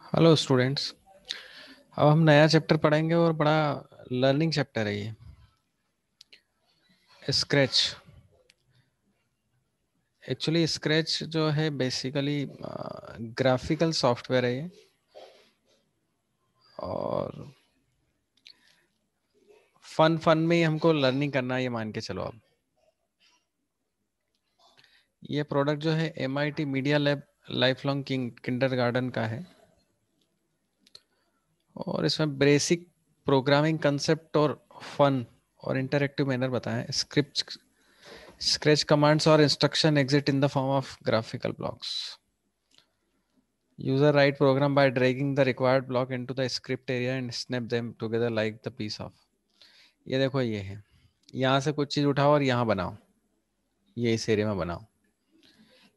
Hello students. अब हम नया चैप्टर पढ़ेंगे और बड़ा लर्निंग चैप्टर है ये। स्क्रैच। एक्चुअली स्क्रैच जो है बेसिकली ग्राफिकल सॉफ्टवेयर है ये। और फन फन में ही हमको लर्निंग करना है, ये मान के चलो। अब ये प्रोडक्ट जो है MIT media lab life long kindergarten का है। और इसमें बेसिक प्रोग्रामिंग कंसेप्ट और फन और इंटरेक्टिव मैनर बताएं। स्क्रिप्ट स्क्रैच कमांड्स और instruction exit in the form of graphical blocks. User write program by dragging the required block into the script area and snap them together like the piece of। ये देखो, ये है। यहाँ से कुछ चीज उठाओ और यहाँ बनाओ। ये इस एरिया में बनाओ।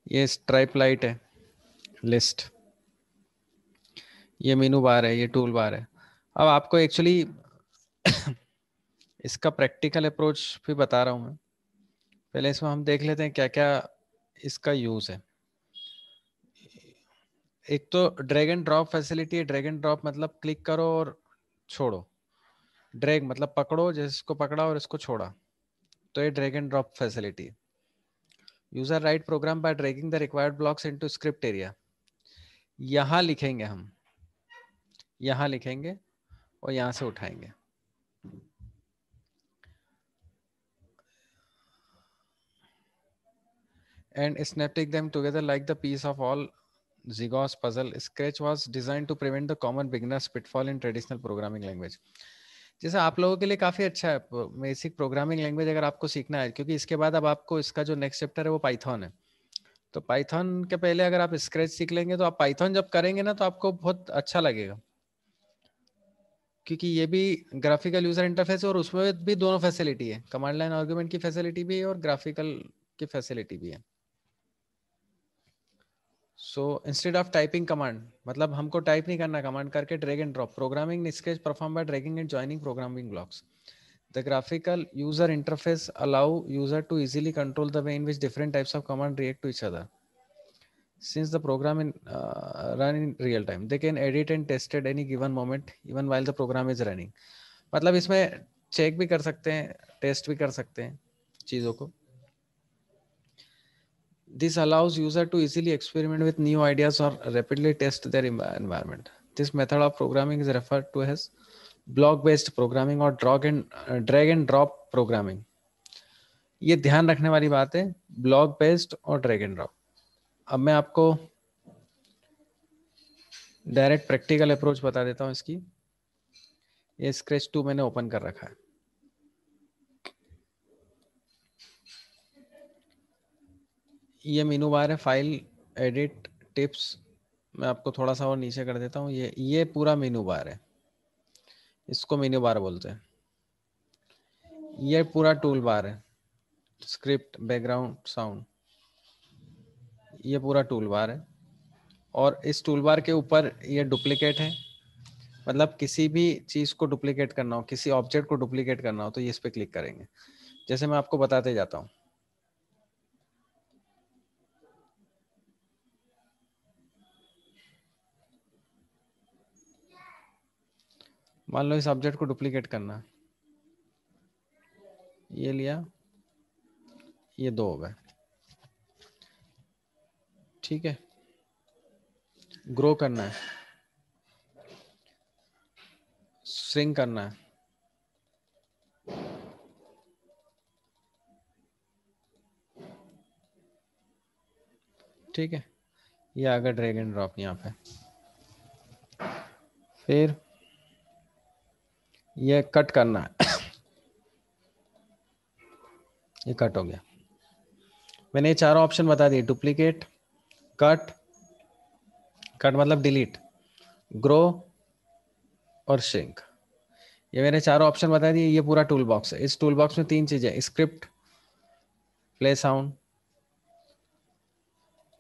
ये स्ट्राइप लाइट है, लिस्ट। ये मेनू बार है, ये टूल बार है। अब आपको एक्चुअली इसका प्रैक्टिकल अप्रोच भी बता रहा हूँ मैं। पहले इसमें हम देख लेते हैं क्या क्या इसका यूज है। एक तो ड्रैग एंड ड्रॉप फैसिलिटी है। ड्रैग एंड ड्रॉप मतलब क्लिक करो और छोड़ो। ड्रैग मतलब पकड़ो, जैसे इसको पकड़ा और इसको छोड़ा, तो ये drag and drop facility. User write program by dragging the required blocks into script area. यहां लिखेंगे हम, यहां लिखेंगे और यहां से उठाएंगे। And snapping them together like the piece of all Zigos puzzle. Scratch was designed to prevent the common beginner's pitfall in traditional programming language। जैसे आप लोगों के लिए काफी अच्छा है बेसिक प्रोग्रामिंग लैंग्वेज अगर आपको सीखना है, क्योंकि इसके बाद अब आपको इसका जो नेक्स्ट चैप्टर है वो पाइथन है। तो पाइथन के पहले अगर आप स्क्रैच सीख लेंगे तो आप पाइथन जब करेंगे ना तो आपको बहुत अच्छा लगेगा, क्योंकि ये भी ग्राफिकल यूजर इंटरफेस है और उसमें भी दोनों फैसिलिटी है। कमांड लाइन आर्गुमेंट की फैसिलिटी भी है और ग्राफिकल की फैसिलिटी भी है। So instead of typing command, मतलब हमको टाइप नहीं करना, कमांड करके drag and drop programming sketch perform by dragging and joining programming blocks. The graphical user interface allow user to easily control the way in which different types of command react to each other since the program in run in real time they can edit and test at any given moment even while the program is running। मतलब इसमें check भी कर सकते हैं, test भी कर सकते हैं चीज़ों को। This allows user to easily experiment with new ideas or rapidly test their environment। This method of programming is referred to as block based programming or drag and drop programming। ये ध्यान रखने वाली बात है, ब्लॉक बेस्ड और drag and drop. अब मैं आपको डायरेक्ट प्रैक्टिकल अप्रोच बता देता हूँ इसकी। ये स्क्रैच 2 मैंने ओपन कर रखा है। ये मेनू बार है, फाइल, एडिट, टिप्स। मैं आपको थोड़ा सा और नीचे कर देता हूँ। ये पूरा मेनू बार है, इसको मेनू बार बोलते हैं। ये पूरा टूल बार है, स्क्रिप्ट, बैकग्राउंड, साउंड। ये पूरा टूल बार है और इस टूल बार के ऊपर ये डुप्लीकेट है। मतलब किसी भी चीज को डुप्लीकेट करना हो, किसी ऑब्जेक्ट को डुप्लीकेट करना हो तो ये इस पे क्लिक करेंगे। जैसे मैं आपको बताते जाता हूँ। मान लो इस ऑब्जेक्ट को डुप्लीकेट करना है, ये लिया, ये 2 हो गए। ठीक है, ग्रो करना है, श्रिंक करना है, ठीक है। ये आ गया ड्रैग एंड ड्रॉप यहाँ पे। फिर ये कट करना है ये कट हो गया। मैंने ये चारों ऑप्शन बता दिए, डुप्लीकेट, कट, कट मतलब डिलीट, ग्रो और श्रिंक। ये मैंने चारों ऑप्शन बता दिए। ये पूरा टूल बॉक्स है। इस टूल बॉक्स में 3 चीजें, script, play sound,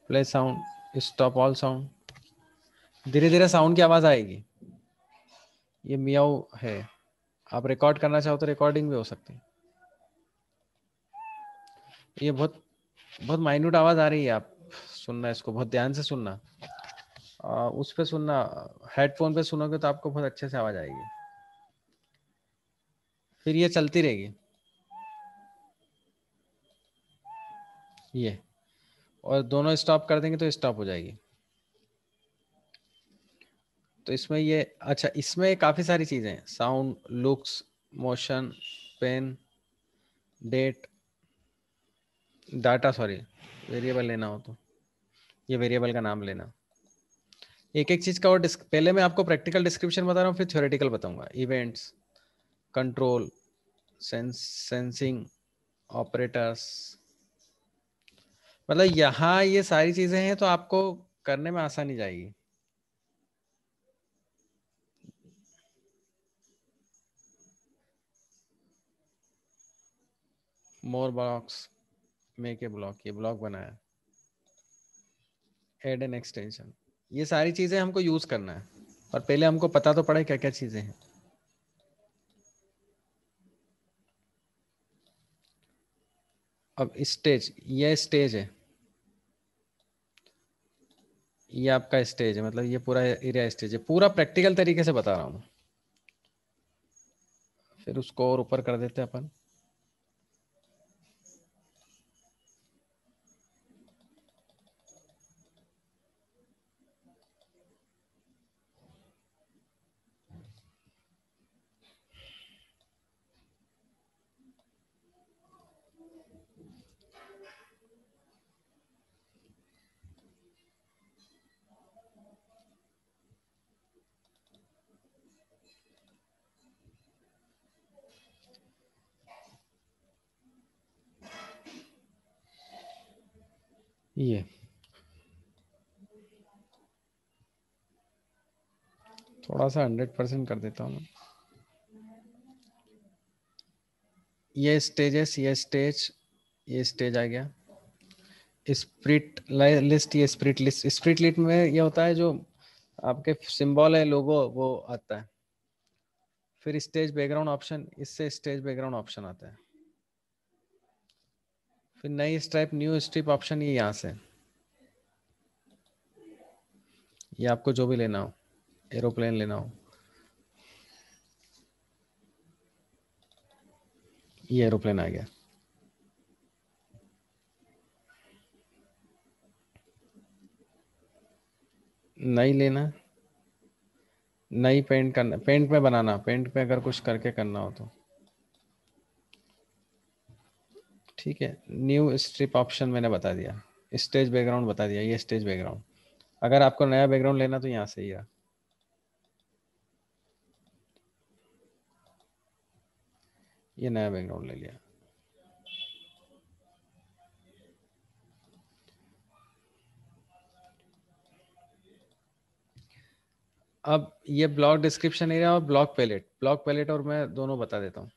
play sound, stop all sound. धीरे धीरे साउंड की आवाज आएगी। ये मियाऊ है। आप रिकॉर्ड करना चाहो तो रिकॉर्डिंग भी हो सकती है। ये बहुत बहुत माइन्यूट आवाज आ रही है, आप सुनना, इसको बहुत ध्यान से सुनना। उस पे सुनना, हेडफोन पे सुनोगे तो आपको बहुत अच्छे से आवाज आएगी। फिर ये चलती रहेगी ये, और दोनों स्टॉप कर देंगे तो स्टॉप हो जाएगी। तो इसमें ये, अच्छा इसमें काफी सारी चीजें हैं, sound, looks, motion, pen, date, data, sorry variable लेना हो तो ये वेरिएबल का नाम लेना। एक एक चीज का, और पहले मैं आपको प्रैक्टिकल डिस्क्रिप्शन बता रहा हूँ, फिर थ्योरेटिकल बताऊंगा। इवेंट्स, कंट्रोल, सेंसिंग, ऑपरेटर्स, मतलब यहाँ ये सारी चीजें हैं तो आपको करने में आसानी जाएगी। मोर ब्लॉक्स, मेक ए ब्लॉक, ये ब्लॉक बनाया, ऐड एन एक्सटेंशन, ये सारी चीजें हमको यूज करना है, और पहले हमको पता तो पड़े क्या क्या चीजें हैं। अब स्टेज, ये स्टेज है, ये आपका स्टेज है, मतलब ये पूरा एरिया स्टेज है, पूरा प्रैक्टिकल तरीके से बता रहा हूँ। फिर उसको और ऊपर कर देते हैं अपन। ये थोड़ा सा 100% कर देता हूँ। ये स्टेजेस, ये स्टेज आ गया। स्प्रिट लिस्ट, ये स्प्रिट लिस्ट, स्प्रिट लिस्ट में ये होता है जो आपके सिंबल है, लोगो, वो आता है। फिर स्टेज बैकग्राउंड ऑप्शन, इससे स्टेज बैकग्राउंड ऑप्शन आता है। फिर नई स्ट्राइप, न्यू स्ट्रिप ऑप्शन, ये यहाँ से, ये आपको जो भी लेना हो, एरोप्लेन लेना हो, ये एरोप्लेन आ गया। नई लेना, नई पेंट करना, पेंट में बनाना, पेंट में अगर कुछ करके करना हो तो ठीक है। न्यू स्ट्रिप ऑप्शन मैंने बता दिया, स्टेज बैकग्राउंड बता दिया, ये स्टेज बैकग्राउंड। अगर आपको नया बैकग्राउंड लेना तो यहाँ से ही है, ये नया बैकग्राउंड ले लिया। अब ये ब्लॉक डिस्क्रिप्शन एरिया और ब्लॉक पैलेट, ब्लॉक पैलेट और मैं दोनों बता देता हूँ।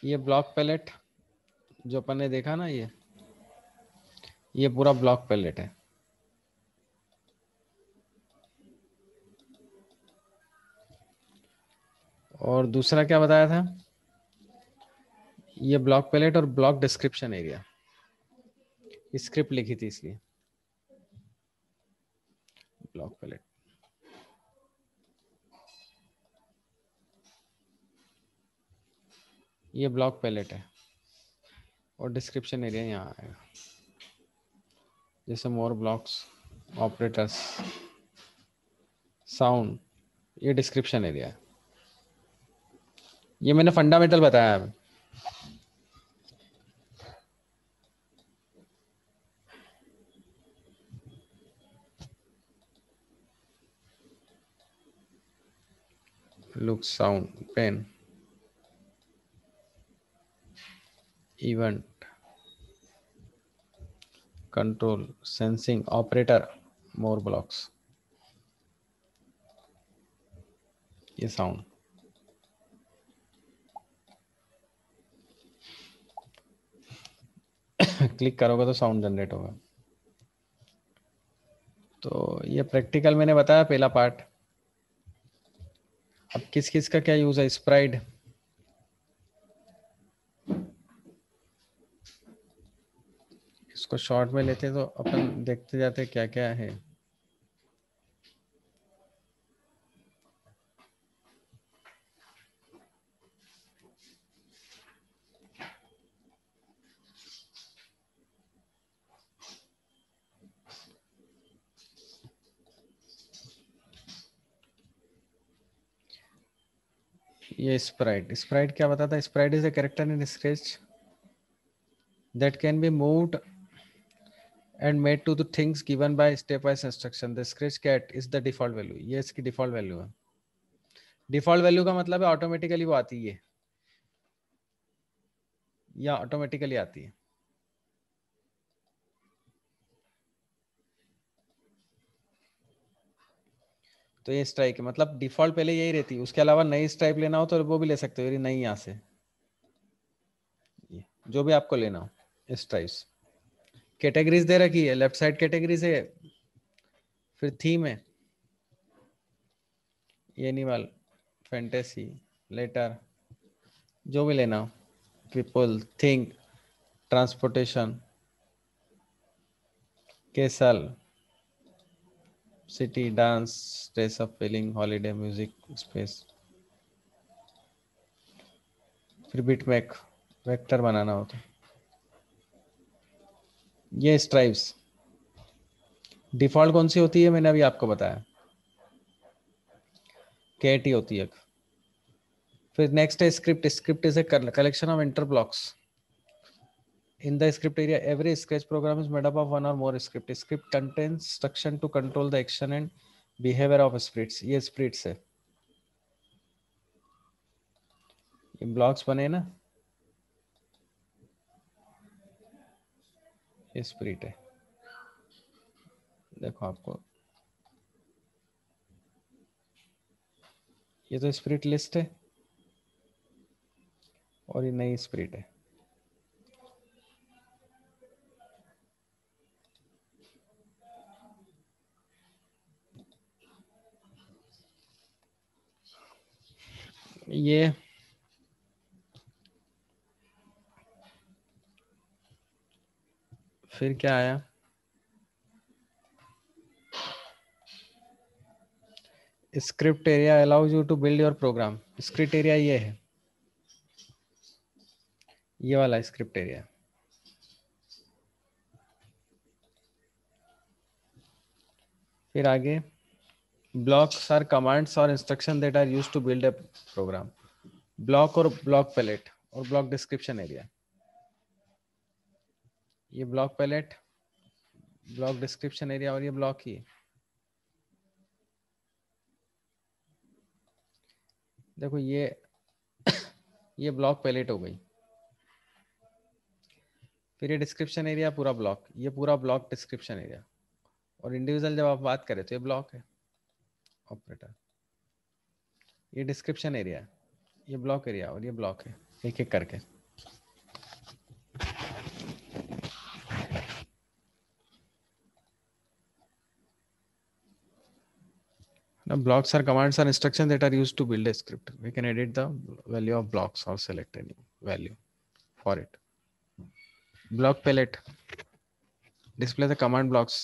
ये ब्लॉक पैलेट जो अपन ने देखा ना, ये पूरा ब्लॉक पैलेट है। और दूसरा क्या बताया था, ये ब्लॉक पैलेट और ब्लॉक डिस्क्रिप्शन एरिया, स्क्रिप्ट लिखी थी इसलिए ब्लॉक पैलेट। ये ब्लॉक पैलेट है, और डिस्क्रिप्शन एरिया यहाँ आएगा, जैसे मोर ब्लॉक्स, ऑपरेटर्स, साउंड, ये डिस्क्रिप्शन एरिया है। ये मैंने फंडामेंटल बताया है। Look, sound, pen, event, control, sensing, operator, more blocks, ये साउंड। क्लिक करोगे तो साउंड जनरेट होगा। तो ये प्रैक्टिकल मैंने बताया, पहला पार्ट। अब किस किस का क्या यूज है, स्प्राइड, इसको शॉर्ट में लेते तो अपन देखते जाते क्या क्या है। ये स्प्राइट, स्प्राइट क्या बताता है? Sprite is a character in sketch that can be moved and made to the things given by stepwise instruction. The scratch cat is the default value. ये इसकी default value है। default value का मतलब है automatically वो आती है या ऑटोमेटिकली आती है। तो ये स्ट्राइक है, मतलब डिफॉल्ट पहले यही रहती है, उसके अलावा नई स्ट्राइप लेना हो तो वो भी ले सकते हो, ये नई यहाँ से जो भी आपको लेना हो स्ट्राइप्स। कैटेगरीज दे रखी है, लेफ्ट साइड कैटेगरीज है, फिर थीम है, एनिमल, फैंटेसी, लेटर, जो भी लेना हो, people, think, transportation, castle, city, dance, stress of feeling, holiday, music, space, फिर बिटमैप, वेक्टर बनाना हो तो ये स्ट्राइप्स। डिफॉल्ट कौन सी होती है मैंने अभी आपको बताया, कैट ही होती है। फिर नेक्स्ट है script. Script is a collection of inter blocks in the script area. Every sketch program is made up of one or more script. Script contains instruction to control the action and behavior of sprites. ये sprites है, ये blocks बने ना, ये spirit है। देखो आपको ये तो स्प्रिट लिस्ट है और ये नई स्प्रिट है। ये फिर क्या आया, script area allows you to build your program. Script area ये है, ये वाला स्क्रिप्ट एरिया। फिर आगे ब्लॉक्स आर कमांड्स और instruction that are used to build a program. Block और ब्लॉक पैलेट और ब्लॉक डिस्क्रिप्शन एरिया। ये block palette, block description area और ये ब्लॉक ही है। देखो ये ब्लॉक पैलेट हो गई। फिर ये डिस्क्रिप्शन एरिया पूरा ब्लॉक, ये पूरा ब्लॉक डिस्क्रिप्शन एरिया। और इंडिविजुअल जब आप बात करें तो ये ब्लॉक है ऑपरेटर, ये डिस्क्रिप्शन एरिया, ये ब्लॉक एरिया और ये ब्लॉक है, एक एक करके। Now blocks are commands or instructions that are used to build a script. We can edit the value of blocks or select any value for it. Block palette display the command blocks,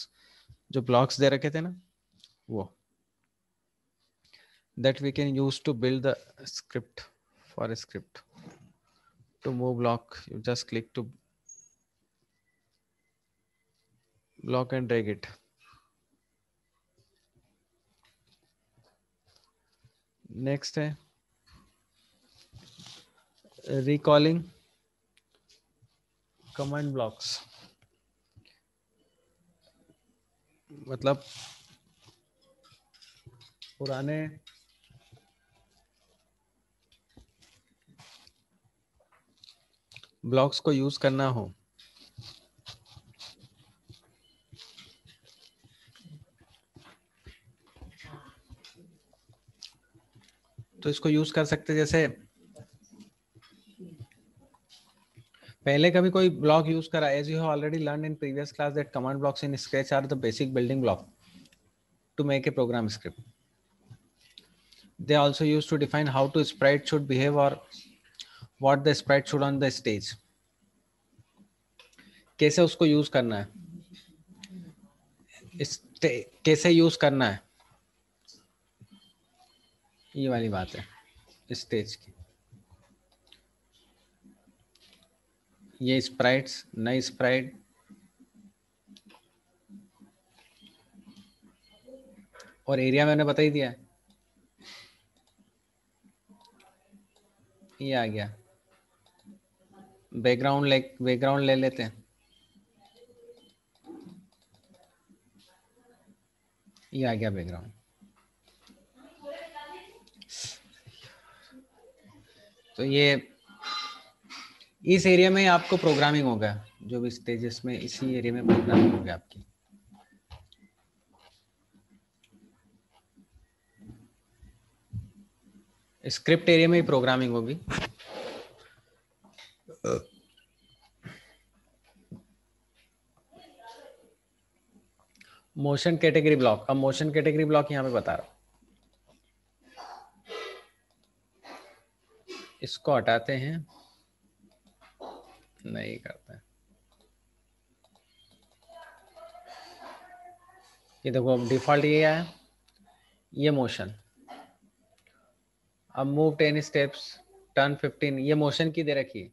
जो blocks दे रखे थे ना वो, that we can use to build the script. For a script to move block, you just click to block and drag it. Next है recalling command blocks, मतलब पुराने blocks को use करना हो तो इसको यूज कर सकते। जैसे पहले कभी कोई ब्लॉक यूज करा, as you have already learn in previous class that command blocks in sketch are the basic building block to make a program script. They also used to define how to sprite should behave or what the sprite should on the stage. कैसे उसको use करना है, कैसे use करना है, ये वाली बात है स्टेज की। ये स्प्राइट्स, नई स्प्राइट, और एरिया मैंने बता ही दिया है, ये आ गया। बैकग्राउंड ले लेते हैं, ये आ गया बैकग्राउंड। तो ये इस एरिया में आपको प्रोग्रामिंग होगा, जो भी स्टेजेस में इसी एरिया में प्रोग्रामिंग होगी आपकी। स्क्रिप्ट एरिया में ही प्रोग्रामिंग होगी। मोशन कैटेगरी ब्लॉक, अब मोशन कैटेगरी ब्लॉक यहाँ पे बता रहा हूँ, इसको हटाते हैं, नहीं करते हैं। ये देखो अब डिफॉल्ट ये है, ये मोशन। अब मूव 10 स्टेप्स, टर्न 15, ये मोशन की दे रखी है,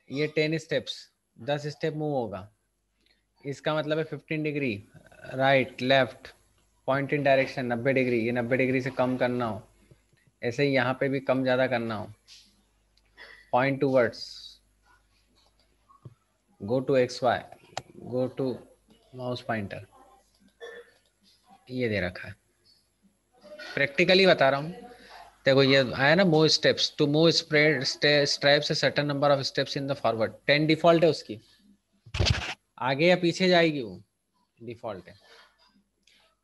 ये 10 स्टेप्स, 10 स्टेप मूव होगा, इसका मतलब है 15 degree right left, point in direction 90 degree, ये 90 डिग्री से कम करना हो, ऐसे ही यहाँ पे भी कम ज़्यादा करना हो, point towards, go to X Y, go to mouse pointer, ये दे रखा है। प्रैक्टिकली बता रहा हूँ, देखो ये आया ना, move steps, to move spread stripes a certain number of steps in the forward, 10 default है उसकी, आगे या पीछे जाएगी वो, डिफॉल्ट है,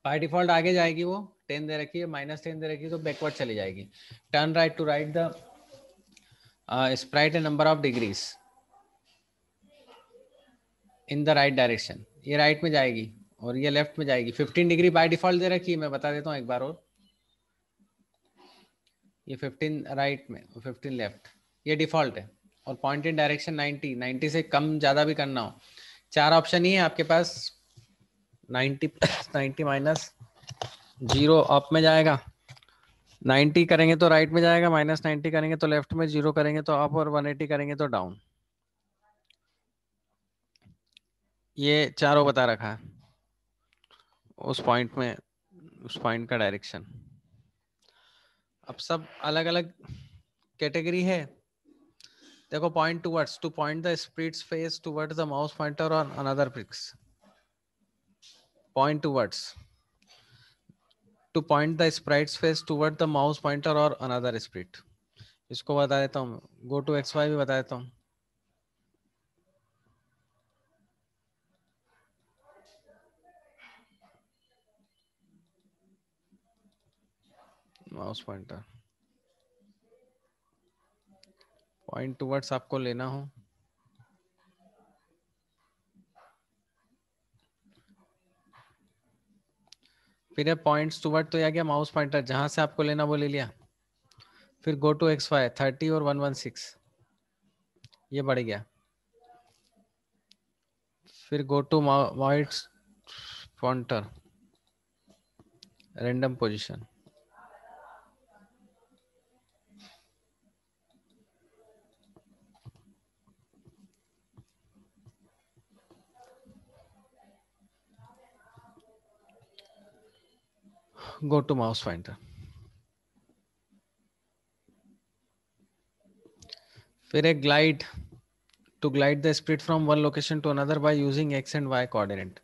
बाय डिफॉल्ट आगे जाएगी वो, 10 दे रखी है, -10 दे रखी है तो बैकवर्ड चली जाएगी। Turn right to right the sprite a number of degrees in the right direction, ये राइट में जाएगी और ये लेफ्ट में जाएगी। 15 डिग्री बाय डिफॉल्ट दे रखी है, मैं बता देता हूँ एक बार और, ये 15 राइट में, 15 लेफ्ट, ये डिफॉल्ट है, और पॉइंट इन डायरेक्शन 90, 90 से कम ज़्यादा भी करना हो, 4 ऑप्शन ही है आपके पास, 90 प्लस 90 माइनस 0 अप में जाएगा, 90 करेंगे तो राइट में जाएगा, -90 करेंगे तो लेफ्ट में, 0 करेंगे तो अप, और 180 करेंगे तो डाउन, ये चारों बता रखा है उस पॉइंट में, उस पॉइंट का डायरेक्शन। अब सब अलग अलग कैटेगरी है, देखो point towards, to point the sprites face towards the mouse pointer or another pics, point towards, to point the sprites face toward the mouse pointer or another sprite, इसको बता देता हूँ, गो टू एक्स वाई भी बता देता हूँ, mouse pointer, point towards आपको लेना हो, फिर पॉइंट्स टूवर्ड, तो आ गया माउस पॉइंटर, जहां से आपको लेना वो ले लिया, फिर गो टू एक्स वाई 30 और 116, ये बढ़ गया, फिर go to mouse pointer random position, go to mouse pointer, फिर एक glide, to glide the sprite from one location to another by using X and Y coordinate,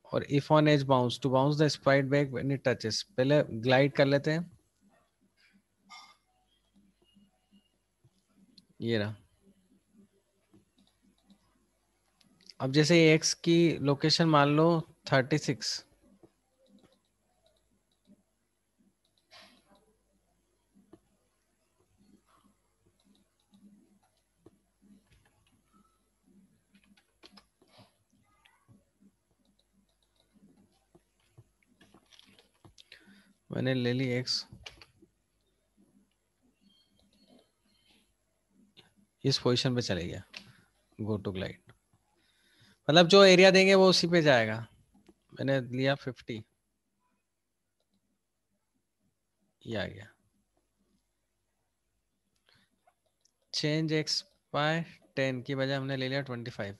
और if on edge bounce to bounce the sprite back when it touches, पहले glide कर लेते हैं, ये रहा। अब जैसे एक्स की लोकेशन मान लो 36, मैंने ले ली एक्स, इस पोजीशन पे चले गया, गो टू ग्लाइड, मतलब जो एरिया देंगे वो उसी पे जाएगा। मैंने लिया 50, ये आ गया। चेंज एक्स बाय 10 की बजाय हमने ले लिया 25।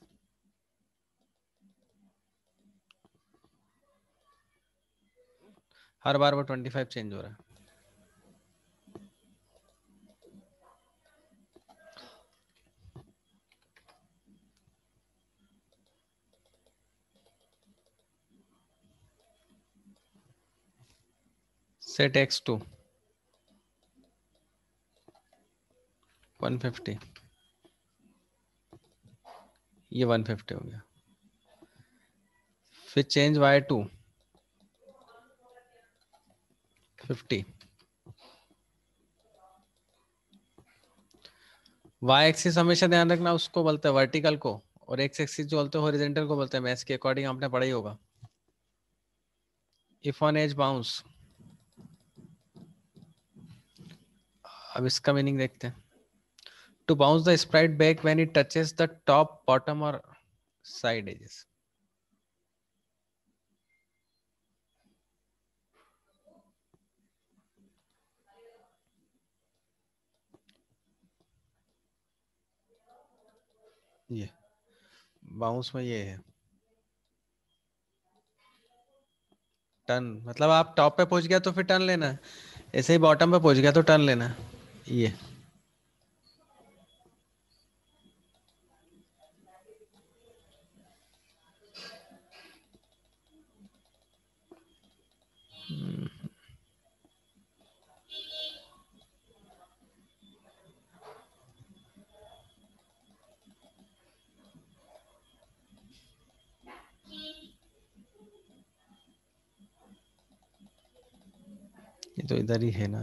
हर बार वो 25 चेंज हो रहा है। सेट एक्स टू 150, ये 150 हो गया। फिर change Y to 50, Y axis हमेशा ध्यान रखना, उसको बोलते हैं वर्टिकल को, और एक्स एक्सिस जो बोलते हैं हॉरिजॉन्टल को बोलते हैं। मैथ्स के अकॉर्डिंग आपने पढ़ा ही होगा। इफ ऑन एज बाउंस, अब इसका मीनिंग देखते हैं। To bounce the sprite back when it touches the top bottom और साइड एजेस। ये बाउंस में ये है टर्न, मतलब आप टॉप पे पहुंच गया तो फिर टर्न लेना है, ऐसे ही बॉटम पे पहुंच गया तो टर्न लेना है। ये ये तो इधर ही है ना।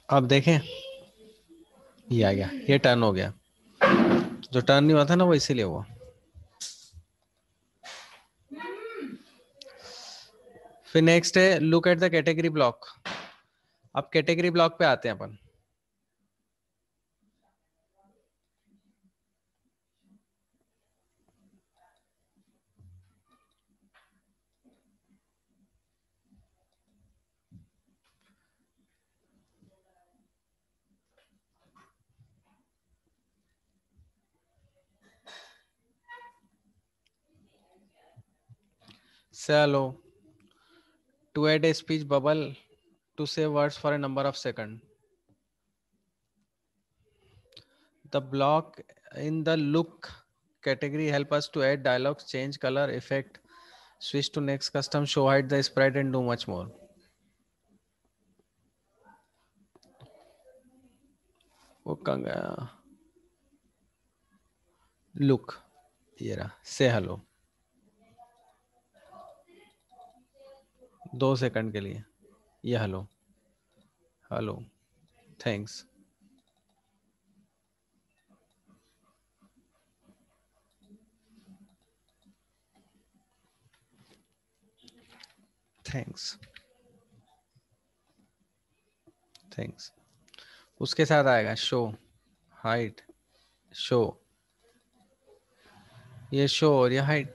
अब देखें, ये आ गया, ये टर्न हो गया। जो टर्न नहीं हुआ था ना वो इसीलिए हुआ। फिर नेक्स्ट है look at the category block. अब कैटेगरी ब्लॉक पे आते हैं अपन। Say hello. To add a speech bubble to say words for a number of seconds. The block in the look category help us to add dialogues, change color, effect, switch to next custom, show hide the sprite and do much more. वो कहाँ गया? Look, ये रहा, say hello. 2 second के लिए ये hello, hello, thanks, thanks, thanks. उसके साथ आएगा शो, हाइट, शो, ये शो और ये हाइट।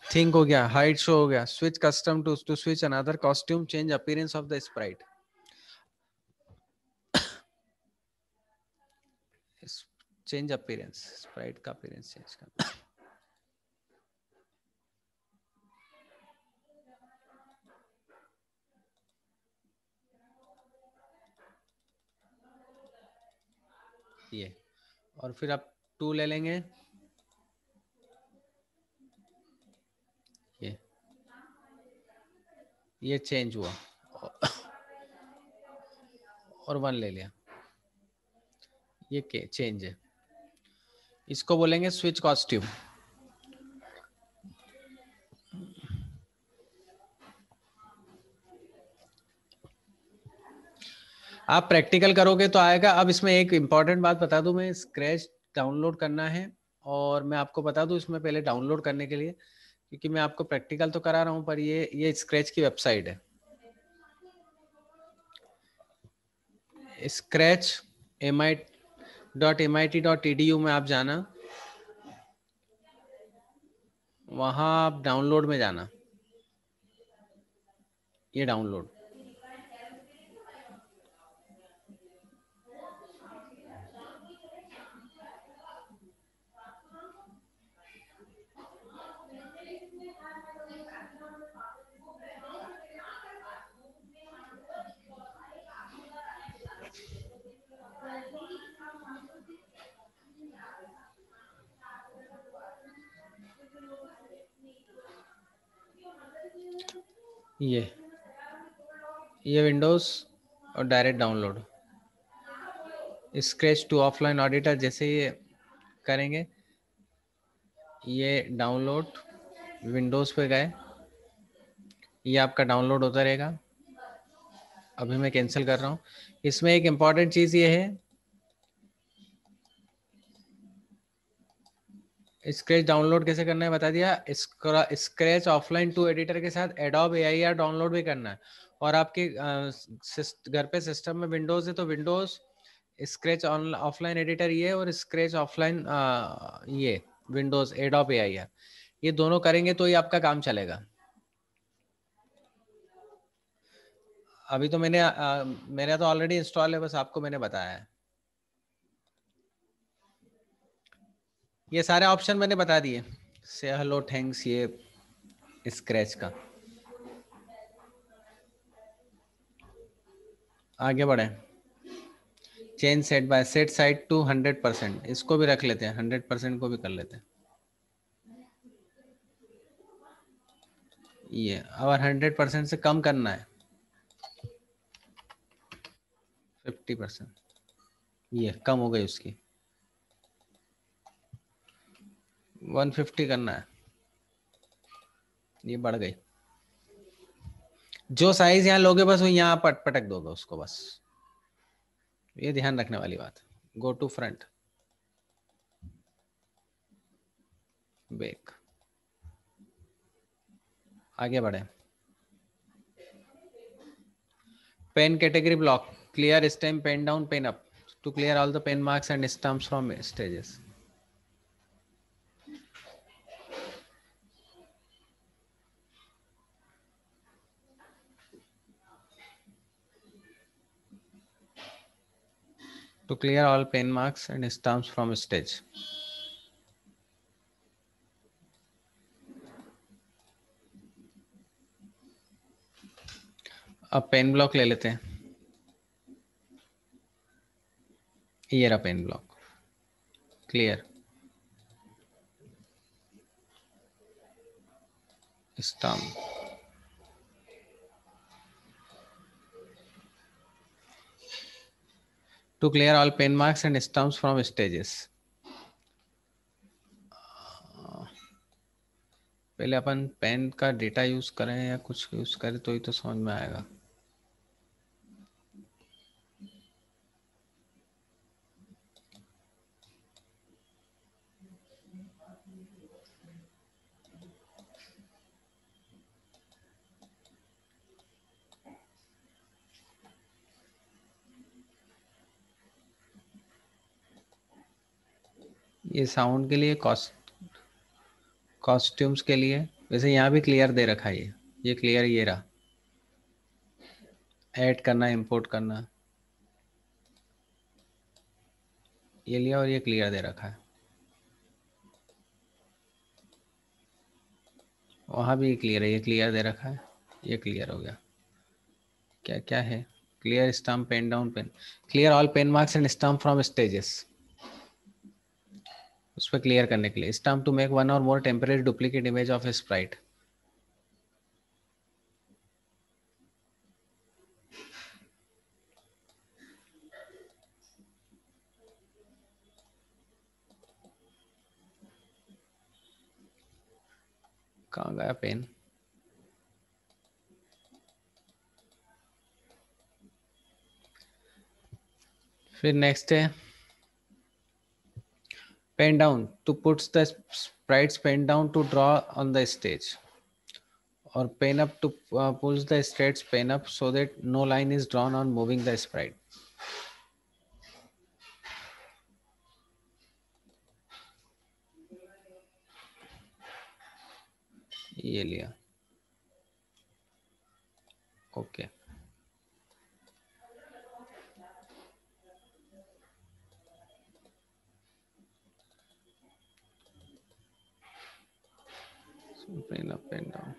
थिंक हो गया, हाइट शो हो गया, switch costume to switch another costume, change appearance of the sprite. Change appearance, sprite का अपीयरेंस चेंज करना। ये, और फिर आप 2 ले लेंगे, ये चेंज हुआ और 1 ले लिया, ये के चेंज है। इसको बोलेंगे स्विच कॉस्ट्यूम। आप प्रैक्टिकल करोगे तो आएगा। अब इसमें एक इंपॉर्टेंट बात बता दूं मैं, स्क्रैच डाउनलोड करना है और मैं आपको बता दूं इसमें पहले डाउनलोड करने के लिए, क्योंकि मैं आपको प्रैक्टिकल तो करा रहा हूँ, पर ये स्क्रैच की वेबसाइट है, स्क्रैच MIT.MIT.edu में आप जाना, वहां आप डाउनलोड में जाना, ये डाउनलोड, ये ये विंडोज और direct download, Scratch two offline editor जैसे ये करेंगे, ये डाउनलोड विंडोज पे गए, ये आपका डाउनलोड होता रहेगा। अभी मैं कैंसिल कर रहा हूँ। इसमें एक इम्पॉर्टेंट चीज ये है, स्क्रैच डाउनलोड कैसे करना है बता दिया। स्क्रैच ऑफलाइन टू एडिटर के साथ एडोब AIR डाउनलोड भी करना है, और आपके घर पे सिस्टम में विंडोज है तो विंडोज स्क्रैच ऑफलाइन एडिटर ये, और स्क्रैच ऑफलाइन ये विंडोज एडोब AIR, ये दोनों करेंगे तो ही आपका काम चलेगा। अभी तो मेरा तो ऑलरेडी इंस्टॉल है, बस आपको मैंने बताया है। ये सारे ऑप्शन मैंने बता दिए, से हेलो थैंक्स, ये स्क्रैच का। आगे बढ़े, change set by set size to 100%, इसको भी रख लेते हैं, 100% को भी कर लेते हैं। ये अगर 100% से कम करना है 50%, ये कम हो गई उसकी, 150 करना है, ये बढ़ गई। जो साइज यहाँ लोगे बस वो यहाँ पटक दोगे उसको बस, ये ध्यान रखने वाली बात। गो टू फ्रंट, बैक, आगे बढ़े। Pen category block, clear stamp pen down pen up to clear all the pen marks and stamps from stages. To clear all pen marks and stamps from stage. अब pen block ले लेते हैं, ये रहा pen block, clear, stamp, to clear all pen marks and stamps from stages। पहले अपन pen का data use करें या कुछ यूज करें तो ही तो समझ में आएगा। ये साउंड के लिए, कॉस्ट्यूम्स के लिए, वैसे यहाँ भी क्लियर दे रखा है, ये क्लियर, ये रहा, ऐड करना इंपोर्ट करना, ये लिया, और ये क्लियर दे रखा है। वहाँ भी क्लियर है, ये क्लियर दे रखा है, ये क्लियर हो गया। क्या क्या है, clear stamp pen down pen, clear all pen marks and stamp from stages, उस पर क्लियर करने के लिए। Stamp to make one or more temporary duplicate image of a sprite, कहाँ गया पेन। फिर नेक्स्ट है Pen down to puts the sprite's pen down to draw on the stage, or pen up to pulls the sprite's pen up so that no line is drawn on moving the sprite. ये लिया. Okay. So pen up, pen down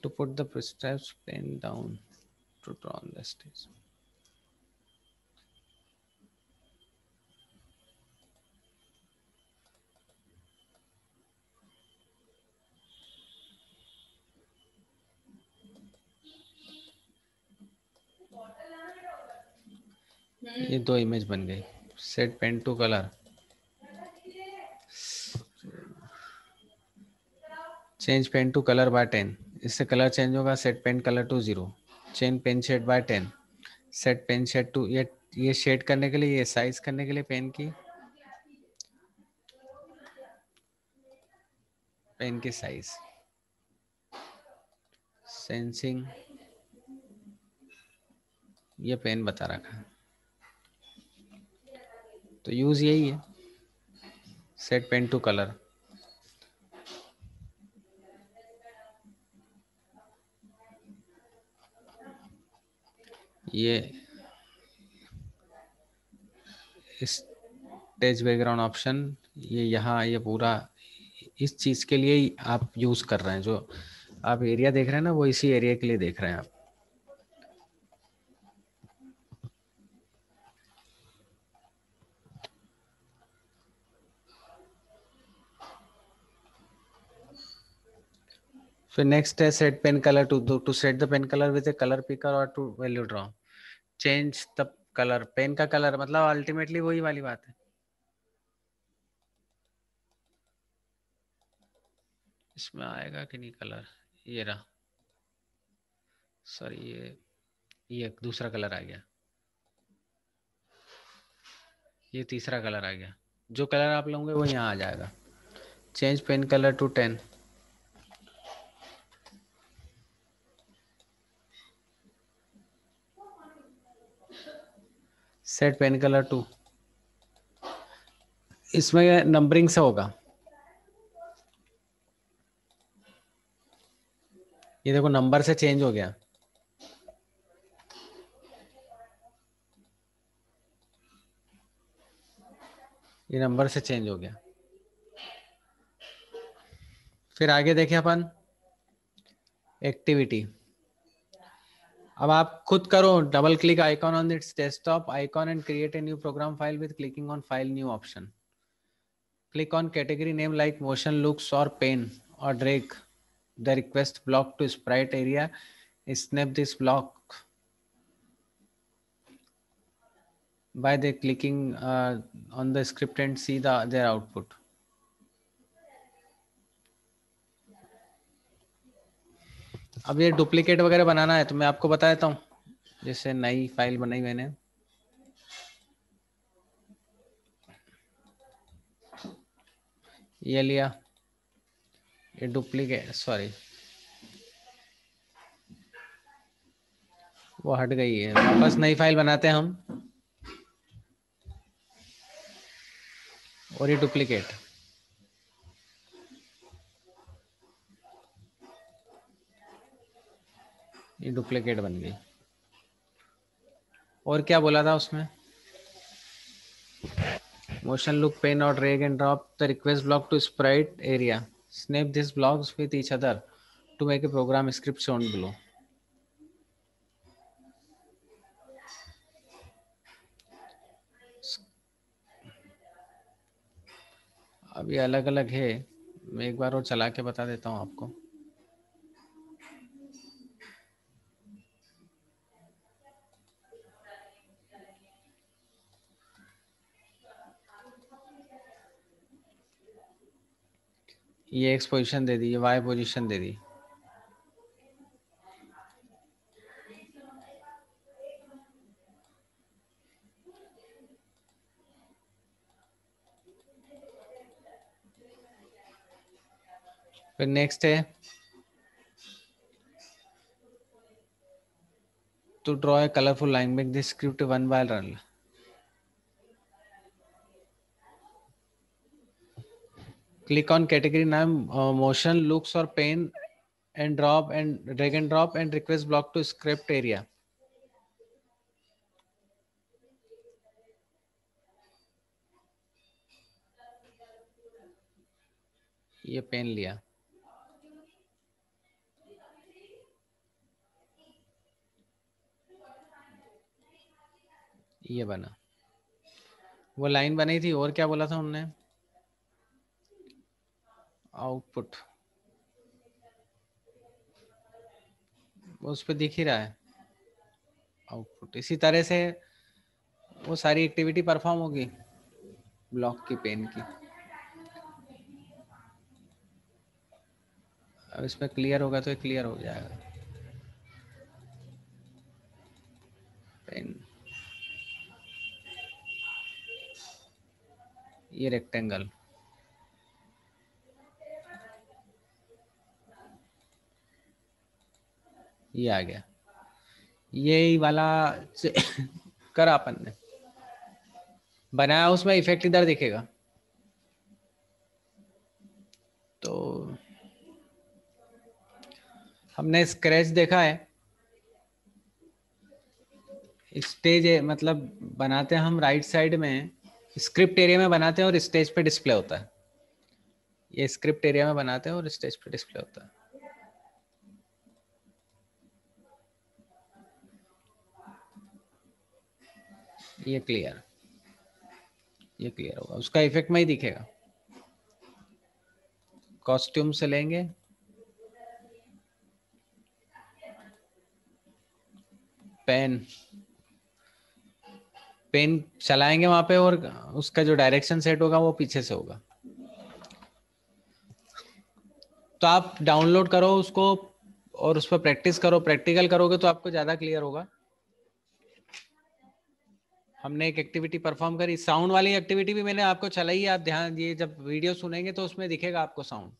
to put the prescribed pen down to draw on the stage. ये दो image बन गई. Set pen to colour, change pen to colour by 10. इससे colour change होगा. Set pen colour to 0. Change pen shade by 10. Set pen shade to, ये shade करने के लिए, ये साइज करने के लिए पेन की साइज. सेंसिंग, ये पेन बता रखा है. तो यूज यही है, सेट पेन टू कलर. ये स्टेज बैकग्राउंड ऑप्शन, ये यहाँ, ये पूरा इस चीज के लिए ही आप यूज कर रहे हैं. जो आप एरिया देख रहे हैं ना, वो इसी एरिया के लिए देख रहे हैं आप. फिर नेक्स्ट है set pen colour to set the pen colour with a colour picker और to value draw. Change the colour, pen का कलर मतलब अल्टीमेटली वही वाली बात है. इसमें आएगा कि नहीं कलर, ये रहा. सॉरी, ये दूसरा कलर आ गया. ये तीसरा कलर आ गया. जो कलर आप लोगे वो यहाँ आ जाएगा. Change pen colour to 10. Set pen colour to. इसमें नंबरिंग से होगा. ये देखो नंबर से चेंज हो गया. ये नंबर से चेंज हो गया. फिर आगे देखें अपन एक्टिविटी. अब आप खुद करो. Double click icon on this desktop icon and create a new program file with clicking on file new option. Click on category name like motion, looks or pen, or drag the request block to sprite area. Snap this block by the clicking on the script and see their output. अब ये duplicate वगैरह बनाना है तो मैं आपको बता देता हूँ. जैसे नई फाइल बनाई मैंने, ये लिया, ये डुप्लीकेट, सॉरी वो हट गई है. वापस नई फाइल बनाते हैं हम, और ये डुप्लीकेट, ये डुप्लीकेट बन गई. और क्या बोला था उसमें? Motion look pen or drag and drop the request block to sprite area. Snap these blocks with each other to make a program script shown below. अब ये अलग अलग है, मैं एक बार और चला के बता देता हूँ आपको. ये एक्स पोजीशन दे दी, ये वाई पोजीशन दे दी. फिर नेक्स्ट है to draw a colourful line, make this script one by run. Click on category name, motion, looks or pen and drop and drag and drop and request block to script area. ये pen लिया, ये बना, वो line बनी थी. और क्या बोला था उनने? आउटपुट उस पर दिख ही रहा है आउटपुट. इसी तरह से वो सारी एक्टिविटी परफॉर्म होगी ब्लॉक की, पेन की. अब इसमें क्लियर होगा तो क्लियर हो जाएगा. पेन, ये रेक्टेंगल, ये आ गया. ये वाला करा अपन ने बनाया, उसमें इफेक्ट इधर दिखेगा. तो हमने स्क्रैच देखा है. स्टेज है, मतलब बनाते हैं हम राइट साइड में, स्क्रिप्ट एरिया में बनाते हैं और स्टेज पे डिस्प्ले होता है. ये स्क्रिप्ट एरिया में बनाते हैं और स्टेज पे डिस्प्ले होता है. ये क्लियर, ये क्लियर होगा, उसका इफेक्ट में ही दिखेगा. कॉस्ट्यूम से लेंगे, पेन, पेन चलाएंगे वहां पे और उसका जो डायरेक्शन सेट होगा वो पीछे से होगा. तो आप डाउनलोड करो उसको और उस पर प्रैक्टिस करो. प्रैक्टिकल करोगे तो आपको ज्यादा क्लियर होगा. हमने एक एक्टिविटी परफॉर्म करी, साउंड वाली एक्टिविटी भी मैंने आपको चलाई है. आप ध्यान दिए, जब वीडियो सुनेंगे तो उसमें दिखेगा आपको साउंड.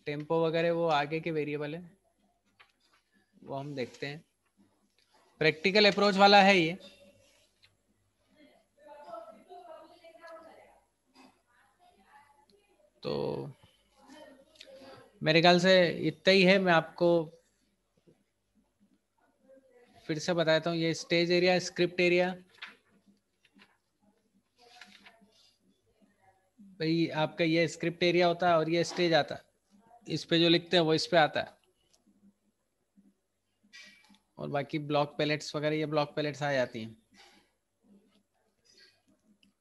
टेम्पो वगैरह वो आगे के वेरिएबल है, वो हम देखते हैं. प्रैक्टिकल अप्रोच वाला है ये. तो मेरे ख्याल से इतना ही है. मैं आपको फिर से बताता हूँ. ये स्टेज एरिया, स्क्रिप्ट एरिया, भाई आपका ये स्क्रिप्ट एरिया होता है और ये स्टेज आता है. इस पे जो लिखते हैं वो इस पे आता है. और बाकी ब्लॉक पैलेट्स वगैरह, ये ब्लॉक पैलेट्स आ जाती हैं.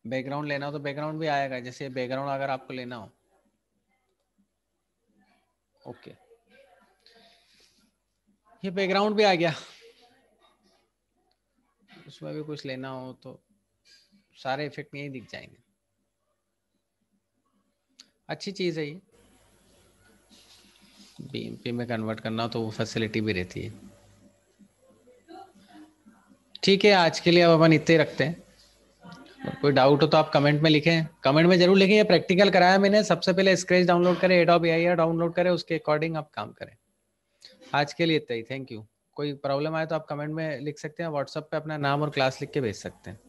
बैकग्राउंड लेना हो तो बैकग्राउंड भी आएगा, जैसे बैकग्राउंड अगर आपको लेना हो. ओके, ये बैकग्राउंड भी आ गया. उसमें भी कुछ लेना हो तो सारे इफेक्ट यही दिख जाएंगे. अच्छी चीज है ये. बीएमपी में कन्वर्ट करना हो तो वो फैसिलिटी भी रहती है. ठीक है, आज के लिए अब अपन इतने ही रखते हैं. और कोई डाउट हो तो आप कमेंट में लिखें. कमेंट में जरूर लिखें. ये प्रैक्टिकल कराया मैंने. सबसे पहले स्केच डाउनलोड करें, एडोबी एआई डाउनलोड करें, उसके अकॉर्डिंग आप काम करें. आज के लिए इतना ही. Thank you. कोई प्रॉब्लम आए तो आप कमेंट में लिख सकते हैं. व्हाट्सएप पे अपना नाम और क्लास लिख के भेज सकते हैं.